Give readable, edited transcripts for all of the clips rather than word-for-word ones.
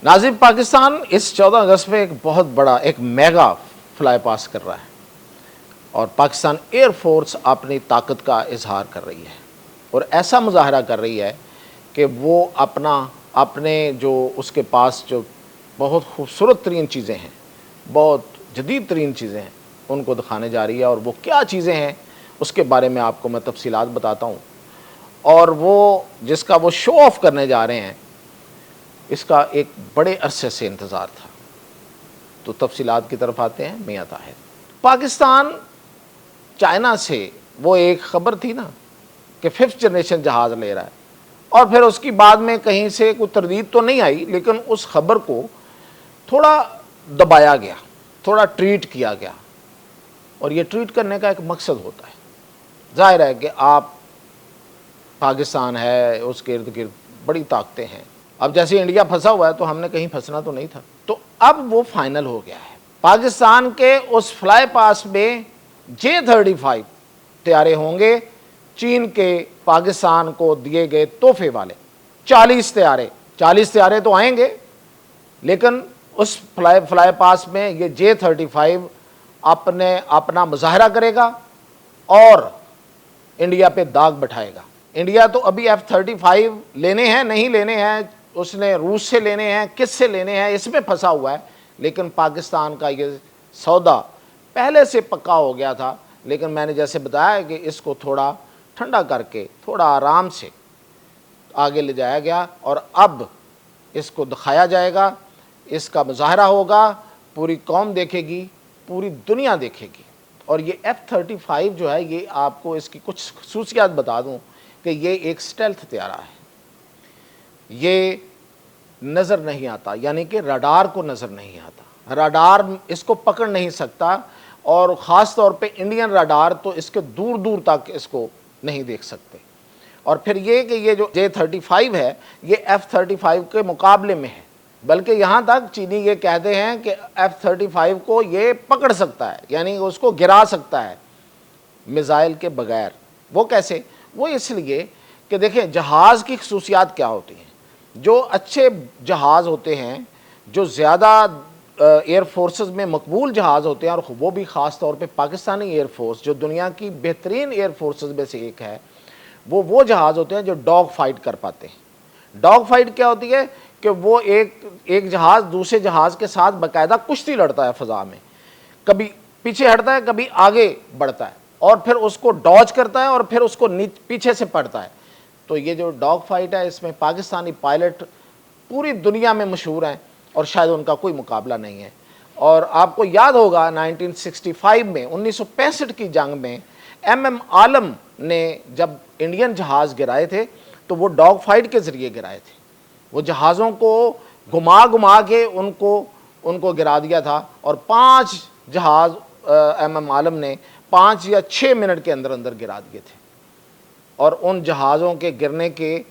नाज़रीन, पाकिस्तान इस 14 अगस्त में एक बहुत बड़ा एक मेगा फ्लाई पास कर रहा है और पाकिस्तान एयर फोर्स अपनी ताकत का इजहार कर रही है और ऐसा मुजाहरा कर रही है कि वो अपने जो उसके पास जो बहुत खूबसूरत तरीन चीज़ें हैं, बहुत जदीद तरीन चीज़ें हैं, उनको दिखाने जा रही है। और वो क्या चीज़ें हैं उसके बारे में आपको मैं तफसीलात बताता हूँ। और वो जिसका वो शो ऑफ करने जा रहे हैं, इसका एक बड़े अरसे से इंतज़ार था। तो तफसीलात की तरफ आते हैं। मियां ताहिर, पाकिस्तान चाइना से वो एक ख़बर थी ना कि 5th जनरेशन जहाज़ ले रहा है, और फिर उसकी बाद में कहीं से कोई तरदीद तो नहीं आई, लेकिन उस ख़बर को थोड़ा दबाया गया, थोड़ा ट्रीट किया गया। और ये ट्रीट करने का एक मकसद होता है। ज़ाहिर है कि आप पाकिस्तान है, उसके इर्द गिर्द बड़ी ताकतें हैं। अब जैसे इंडिया फंसा हुआ है तो हमने कहीं फंसना तो नहीं था। तो अब वो फाइनल हो गया है। पाकिस्तान के उस फ्लाई पास में J-35 तैयारे होंगे, चीन के पाकिस्तान को दिए गए तोहफे वाले 40 तैयारे तो आएंगे, लेकिन उस फ्लाई पास में ये J-35 अपना मुजाहरा करेगा और इंडिया पे दाग बैठाएगा। इंडिया तो अभी F-35 लेने हैं, नहीं लेने हैं, उसने रूस से लेने हैं, किस से लेने हैं, इसमें फंसा हुआ है। लेकिन पाकिस्तान का ये सौदा पहले से पक्का हो गया था, लेकिन मैंने जैसे बताया कि इसको थोड़ा ठंडा करके थोड़ा आराम से आगे ले जाया गया और अब इसको दिखाया जाएगा, इसका मुजाहरा होगा, पूरी कौम देखेगी, पूरी दुनिया देखेगी। और ये F-35 जो है, ये आपको इसकी कुछ खसूसियात बता दूं कि ये एक स्टेल्थ तैयारा है। ये नज़र नहीं आता, यानी कि रडार को नज़र नहीं आता, रडार इसको पकड़ नहीं सकता, और ख़ास तौर पे इंडियन रडार तो इसके दूर दूर तक इसको नहीं देख सकते। और फिर ये कि ये जो J-35 है, ये F-35 के मुकाबले में है, बल्कि यहाँ तक चीनी ये कहते हैं कि F-35 को ये पकड़ सकता है, यानी उसको गिरा सकता है मिसाइल के बगैर। वो कैसे? वो इसलिए कि देखें जहाज़ की खसूसियात क्या होती हैं। जो अच्छे जहाज़ होते हैं, जो ज़्यादा एयर फोर्सेस में मकबूल जहाज़ होते हैं, और वो भी ख़ास तौर पे पाकिस्तानी एयर फोर्स जो दुनिया की बेहतरीन एयर फोर्सेस में से एक है, वो जहाज़ होते हैं जो डॉग फाइट कर पाते हैं। डॉग फाइट क्या होती है कि वो एक जहाज़ दूसरे जहाज़ के साथ बाकायदा कुश्ती लड़ता है फ़ज़ा में, कभी पीछे हटता है, कभी आगे बढ़ता है, और फिर उसको डॉज करता है और फिर उसको पीछे से पड़ता है। तो ये जो डॉग फाइट है, इसमें पाकिस्तानी पायलट पूरी दुनिया में मशहूर हैं और शायद उनका कोई मुकाबला नहीं है। और आपको याद होगा 1965 में 1965 की जंग में MM आलम ने जब इंडियन जहाज़ गिराए थे तो वो डॉग फाइट के ज़रिए गिराए थे। वो जहाज़ों को घुमा घुमा के उनको गिरा दिया था, और 5 जहाज़ MM आलम ने 5 या 6 मिनट के अंदर अंदर गिरा दिए थे। और उन जहाज़ों के गिरने के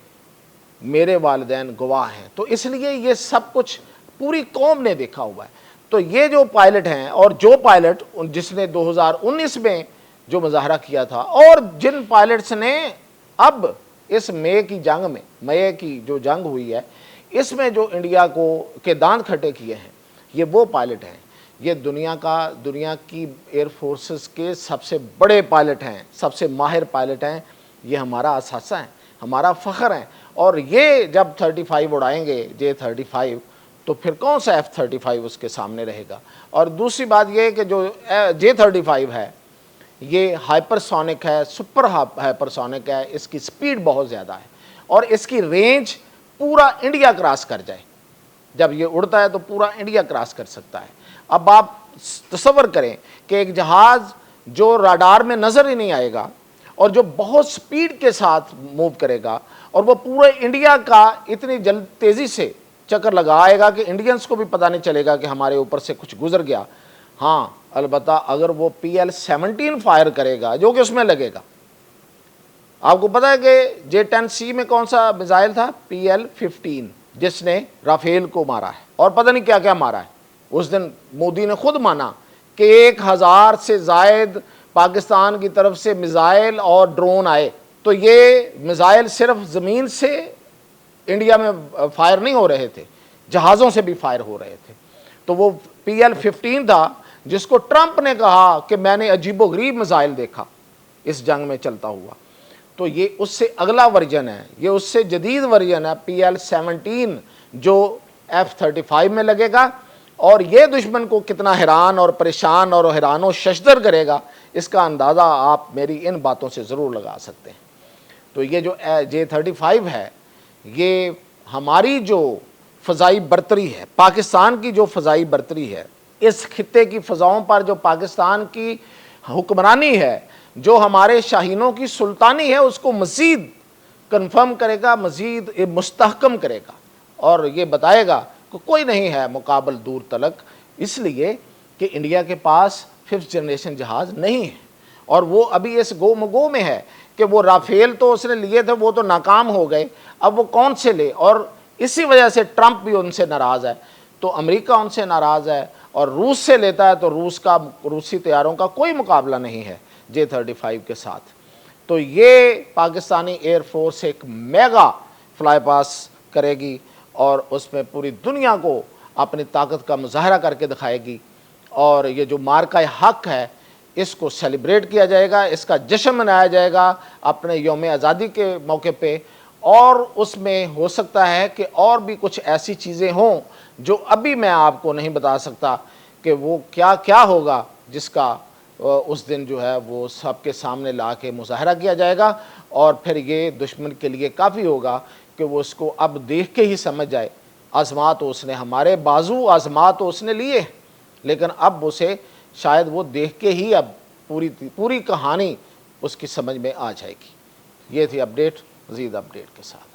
मेरे वालिदैन गवाह हैं। तो इसलिए ये सब कुछ पूरी कौम ने देखा हुआ है। तो ये जो पायलट हैं, और जो पायलट जिसने 2019 में जो मुजाहरा किया था, और जिन पायलट्स ने अब इस मई की जो जंग हुई है, इसमें जो इंडिया के दांत खट्टे किए हैं, ये वो पायलट हैं। ये दुनिया की एयर फोर्सेस के सबसे बड़े पायलट हैं, सबसे माहिर पायलट हैं। ये हमारा असासा है, हमारा फ़ख्र है। और ये जब 35 उड़ाएंगे J-35, तो फिर कौन सा F-35 उसके सामने रहेगा। और दूसरी बात ये कि जो J-35 है, ये हाइपरसोनिक है, सुपर हाइपरसोनिक है, इसकी स्पीड बहुत ज़्यादा है, और इसकी रेंज पूरा इंडिया क्रॉस कर जाए। जब ये उड़ता है तो पूरा इंडिया क्रॉस कर सकता है। अब आप तसव्वुर करें कि एक जहाज़ जो रडार में नज़र ही नहीं आएगा और जो बहुत स्पीड के साथ मूव करेगा, और वो पूरे इंडिया का इतनी तेज़ी से चक्कर लगाएगा कि इंडियंस को भी पता नहीं चलेगा कि हमारे ऊपर से कुछ गुजर गया। हाँ, अलबत्ता अगर वो PL-17 फायर करेगा जो कि उसमें लगेगा। आपको पता है कि J-10C में कौन सा मिसाइल था? PL-15, जिसने राफेल को मारा है और पता नहीं क्या क्या मारा है। उस दिन मोदी ने खुद माना कि 1000 से ज़ायद पाकिस्तान की तरफ से मिसाइल और ड्रोन आए। तो ये मिसाइल सिर्फ ज़मीन से इंडिया में फायर नहीं हो रहे थे, جہازوں سے بھی فائر ہو رہے تھے. تو وہ PL-15 تھا جس کو ٹرمپ نے کہا کہ میں نے عجیب و غریب میزائل دیکھا اس جنگ میں چلتا ہوا. تو یہ اس سے اگلا ورژن ہے, یہ اس سے جدید ورژن ہے PL-17 جو F-35 میں لگے گا, اور یہ دشمن کو کتنا حیران اور پریشان اور حیران و ششدر کرے گا اس کا اندازہ آپ میری ان باتوں سے ضرور لگا سکتے ہیں. تو یہ جو J-35 ہے یہ ہماری جو فضائی برتری ہے, پاکستان کی جو فضائی برتری ہے, اس خطے کی فضاؤں پر جو پاکستان کی حکمرانی ہے, جو ہمارے شاہینوں کی سلطانی ہے, اس کو مزید کنفرم کرے گا, مزید مستحکم کرے گا, اور یہ بتائے گا کہ کوئی نہیں ہے مقابل دور تلک, اس لیے کہ انڈیا کے پاس 5th جنریشن جہاز نہیں ہے, اور وہ ابھی اس گو مگو میں ہے کہ وہ رافیل تو اس نے لیے تھے, وہ تو ناکام ہو گئے, اب وہ کون سے لے, اور اسی وجہ سے ٹرمپ بھی ان سے ناراض ہے, تو امریکہ ان سے ناراض ہے, اور روس سے لیتا ہے تو روسی طیاروں کا کوئی مقابلہ نہیں ہے J-35 کے ساتھ. تو یہ پاکستانی ایئر فورس ایک میگا فلائی پاس کرے گی, اور اس میں پوری دنیا کو اپنی طاقت کا مظاہرہ کر کے دکھائے گی, اور یہ جو مارکہ حق ہے اس کو سیلیبریٹ کیا جائے گا, اس کا جشن منایا جائے گا اپنے یوم آزادی کے موقع پہ, اور اس میں ہو سکتا ہے کہ اور بھی کچھ ایسی چیزیں ہوں جو ابھی میں آپ کو نہیں بتا سکتا کہ وہ کیا کیا ہوگا, جس کا اس دن جو ہے وہ سب کے سامنے لا کے مظاہرہ کیا جائے گا, اور پھر یہ دشمن کے لیے کافی ہوگا کہ وہ اس کو اب دیکھ کے ہی سمجھ جائے. آزما تو اس نے ہمارے بازو آزما تو اس نے لیے, لیکن اب اسے شاید وہ دیکھ کے ہی اب پوری کہانی اس کی سمجھ میں آ جائے گی. یہ تھی اپڈیٹ, مزید اپڈیٹ کے ساتھ.